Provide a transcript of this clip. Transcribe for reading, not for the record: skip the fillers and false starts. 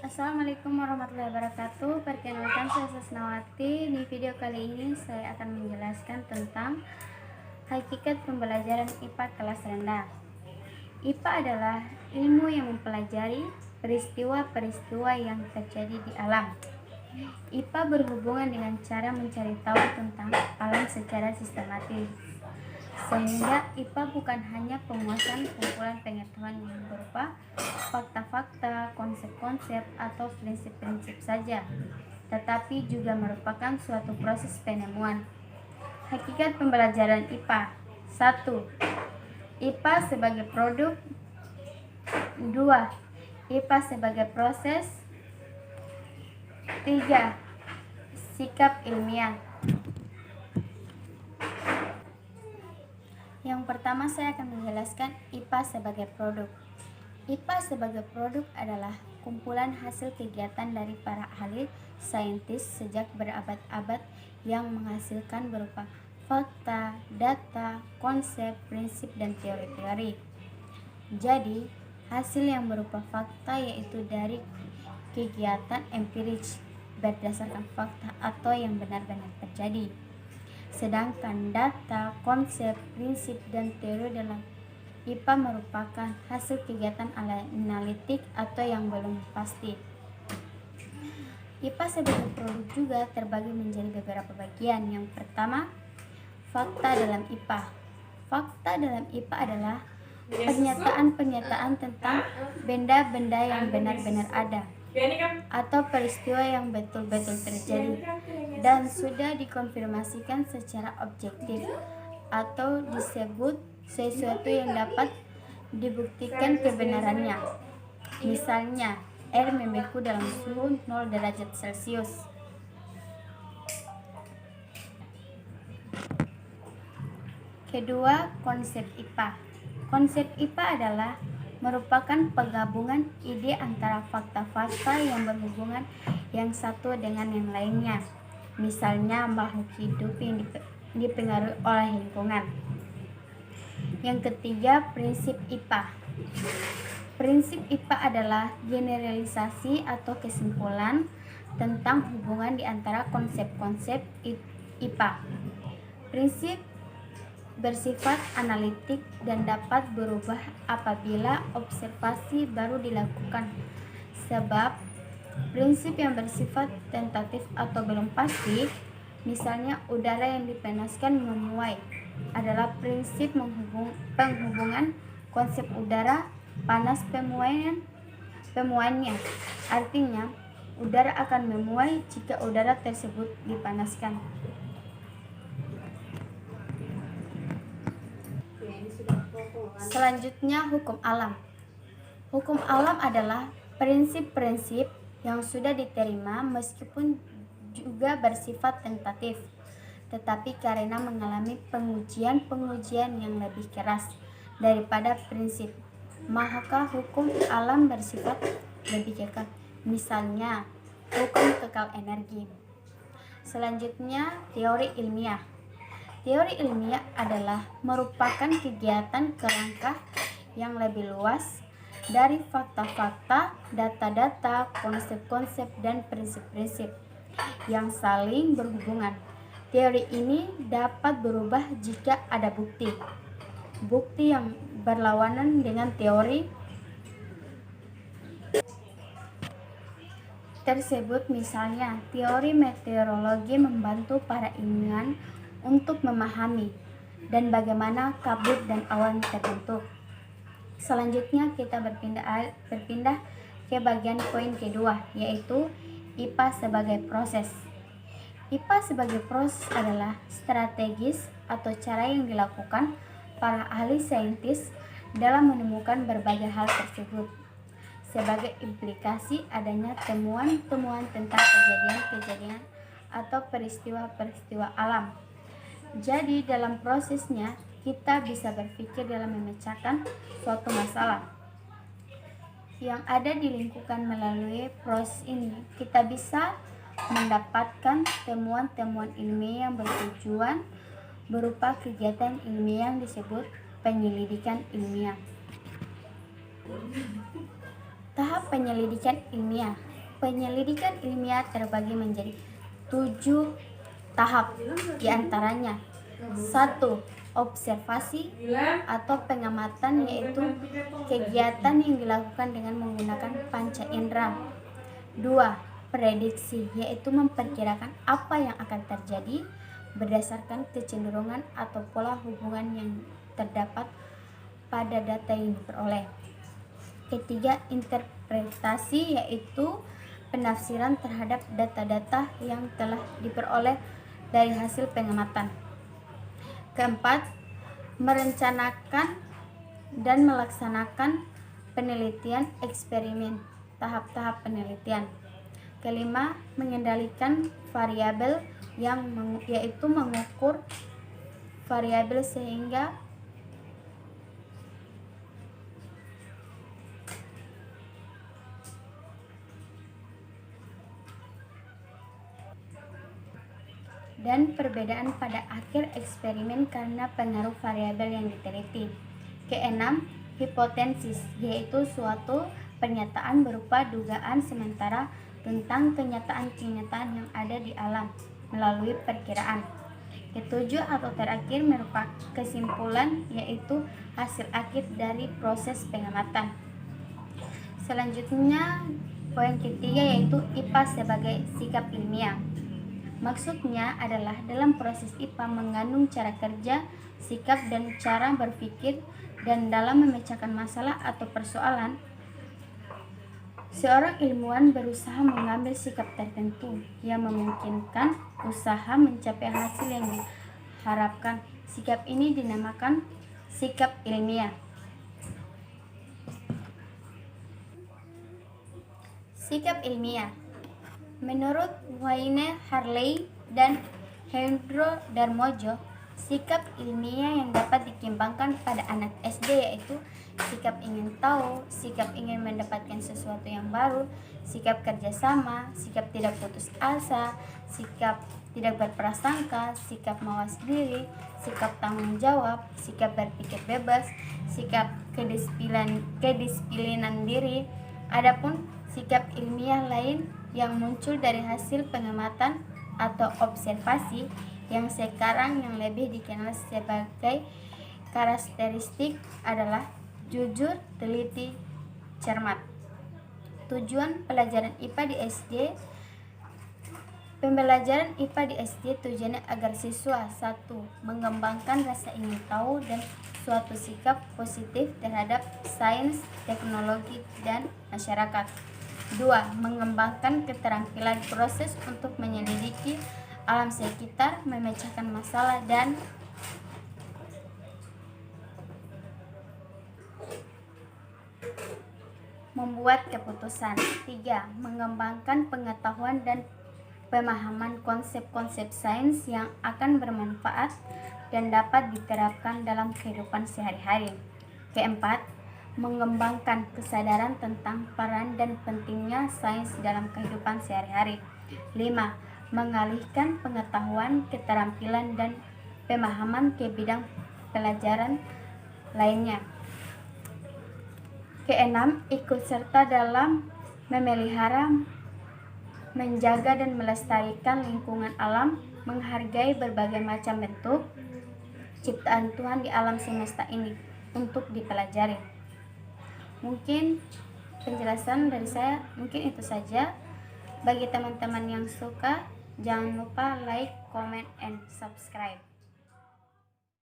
Assalamualaikum warahmatullahi wabarakatuh. Perkenalkan, saya Sasnawati. Di video kali ini saya akan menjelaskan tentang hakikat pembelajaran IPA kelas rendah. IPA adalah ilmu yang mempelajari peristiwa-peristiwa yang terjadi di alam. IPA berhubungan dengan cara mencari tahu tentang alam secara sistematis. Sehingga IPA bukan hanya penguasaan kumpulan pengetahuan yang berupa fakta-fakta, konsep-konsep, atau prinsip-prinsip saja, tetapi juga merupakan suatu proses penemuan. Hakikat pembelajaran IPA: 1. IPA sebagai produk. 2. IPA sebagai proses. 3. Sikap ilmiah. Yang pertama, saya akan menjelaskan IPA sebagai produk. IPA sebagai produk adalah kumpulan hasil kegiatan dari para ahli saintis sejak berabad-abad yang menghasilkan berupa fakta, data, konsep, prinsip, dan teori-teori. Jadi, hasil yang berupa fakta yaitu dari kegiatan empiris berdasarkan fakta atau yang benar-benar terjadi. Sedangkan data, konsep, prinsip, dan teori dalam IPA merupakan hasil kegiatan analitik atau yang belum pasti. IPA sebagai produk juga terbagi menjadi beberapa bagian. Yang pertama, fakta dalam IPA. Fakta dalam IPA adalah pernyataan-pernyataan tentang benda-benda yang benar-benar ada atau peristiwa yang betul-betul terjadi dan sudah dikonfirmasikan secara objektif, atau disebut sesuatu yang dapat dibuktikan kebenarannya. Misalnya, air membeku dalam suhu 0 derajat Celcius. Kedua, konsep IPA. Konsep IPA adalah merupakan penggabungan ide antara fakta-fakta yang berhubungan yang satu dengan yang lainnya. Misalnya, makhluk hidup yang dipengaruhi oleh lingkungan. Yang ketiga, prinsip IPA. Prinsip IPA adalah generalisasi atau kesimpulan tentang hubungan di antara konsep-konsep IPA. Prinsip bersifat analitik dan dapat berubah apabila observasi baru dilakukan. Sebab prinsip yang bersifat tentatif atau belum pasti, misalnya udara yang dipanaskan memuai, adalah prinsip penghubungan konsep udara panas pemuaiannya. Artinya, udara akan memuai jika udara tersebut dipanaskan. Selanjutnya, hukum alam. Hukum alam adalah prinsip-prinsip yang sudah diterima meskipun juga bersifat tentatif, tetapi karena mengalami pengujian yang lebih keras daripada prinsip, maka hukum alam bersifat lebih kekal. Misalnya, hukum kekal energi. Selanjutnya, teori ilmiah. Teori ilmiah adalah merupakan kegiatan kerangka yang lebih luas dari fakta-fakta, data-data, konsep-konsep, dan prinsip-prinsip yang saling berhubungan. Teori ini dapat berubah jika ada bukti yang berlawanan dengan teori tersebut. Misalnya, teori meteorologi membantu para ilmuwan untuk memahami dan bagaimana kabut dan awan terbentuk. Selanjutnya, kita berpindah ke bagian poin kedua, yaitu IPA sebagai proses. IPA sebagai proses adalah strategis atau cara yang dilakukan para ahli saintis dalam menemukan berbagai hal tersebut sebagai implikasi adanya temuan-temuan tentang kejadian-kejadian atau peristiwa-peristiwa alam. Jadi, dalam prosesnya kita bisa berpikir dalam memecahkan suatu masalah yang ada di lingkungan. Melalui proses ini kita bisa mendapatkan temuan-temuan ilmiah yang bertujuan berupa kegiatan ilmiah yang disebut penyelidikan ilmiah. Tahap penyelidikan ilmiah. Penyelidikan ilmiah terbagi menjadi 7 tahap, diantaranya 1. Observasi atau pengamatan, yaitu kegiatan yang dilakukan dengan menggunakan panca indera. 2. Prediksi, yaitu memperkirakan apa yang akan terjadi berdasarkan kecenderungan atau pola hubungan yang terdapat pada data yang diperoleh. Ketiga, interpretasi, yaitu penafsiran terhadap data-data yang telah diperoleh dari hasil pengamatan. Keempat, merencanakan dan melaksanakan penelitian eksperimen, tahap-tahap penelitian. Kelima, mengendalikan variabel yaitu mengukur variabel sehingga dan perbedaan pada akhir eksperimen karena pengaruh variabel yang diteliti. Keenam, hipotesis, yaitu suatu pernyataan berupa dugaan sementara tentang kenyataan-kenyataan yang ada di alam melalui perkiraan. Ketujuh atau terakhir merupakan kesimpulan, yaitu hasil akhir dari proses pengamatan. Selanjutnya, poin ketiga yaitu IPA sebagai sikap ilmiah. Maksudnya adalah dalam proses IPA mengandung cara kerja, sikap, dan cara berpikir, dan dalam memecahkan masalah atau persoalan, seorang ilmuwan berusaha mengambil sikap tertentu yang memungkinkan usaha mencapai hasil yang diharapkan. Sikap ini dinamakan sikap ilmiah. Sikap ilmiah. Menurut Wayne Harley dan Hendro Darmojo, sikap ilmiah yang dapat dikembangkan pada anak SD yaitu sikap ingin tahu, sikap ingin mendapatkan sesuatu yang baru, sikap kerjasama, sikap tidak putus asa, sikap tidak berprasangka, sikap mawas diri, sikap tanggung jawab, sikap berpikir bebas, sikap kedisiplinan diri. Adapun sikap ilmiah lain yang muncul dari hasil pengamatan atau observasi yang sekarang yang lebih dikenal sebagai karakteristik adalah jujur, teliti, cermat. Tujuan pelajaran IPA di SD. Pembelajaran IPA di SD tujuannya agar siswa 1. Mengembangkan rasa ingin tahu dan suatu sikap positif terhadap sains, teknologi, dan masyarakat. 2. Mengembangkan keterampilan proses untuk menyelidiki alam sekitar, memecahkan masalah, dan membuat keputusan. 3. Mengembangkan pengetahuan dan pemahaman konsep-konsep sains yang akan bermanfaat dan dapat diterapkan dalam kehidupan sehari-hari. Keempat, mengembangkan kesadaran tentang peran dan pentingnya sains dalam kehidupan sehari-hari. 5. Mengalihkan pengetahuan, keterampilan, dan pemahaman ke bidang pelajaran lainnya. Keenam, ikut serta dalam memelihara, menjaga, dan melestarikan lingkungan alam, menghargai berbagai macam bentuk ciptaan Tuhan di alam semesta ini untuk dipelajari. Mungkin penjelasan dari saya mungkin itu saja. Bagi teman-teman yang suka, jangan lupa like, comment, and subscribe.